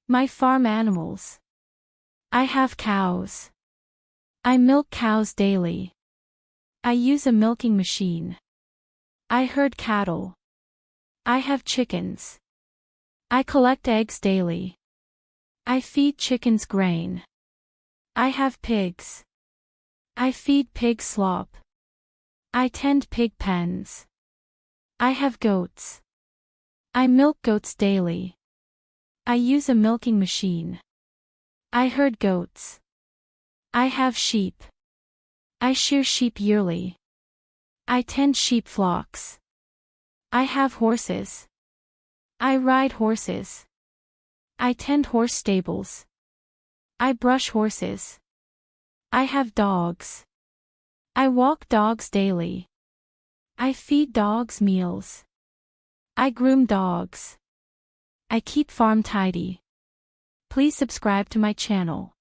My farm animals. I have cows. I milk cows daily. I use a milking machine. I herd cattle. I have chickens. I collect eggs daily. I feed chickens grain. I have pigs. I feed pigs slop. I tend pig pens. I have goats. I milk goats daily. I use a milking machine. I herd goats. I have sheep. I shear sheep yearly. I tend sheep flocks. I have horses. I ride horses. I tend horse stables. I brush horses. I have dogs. I walk dogs daily. I feed dogs meals. I groom dogs. I keep farm tidy. Please subscribe to my channel.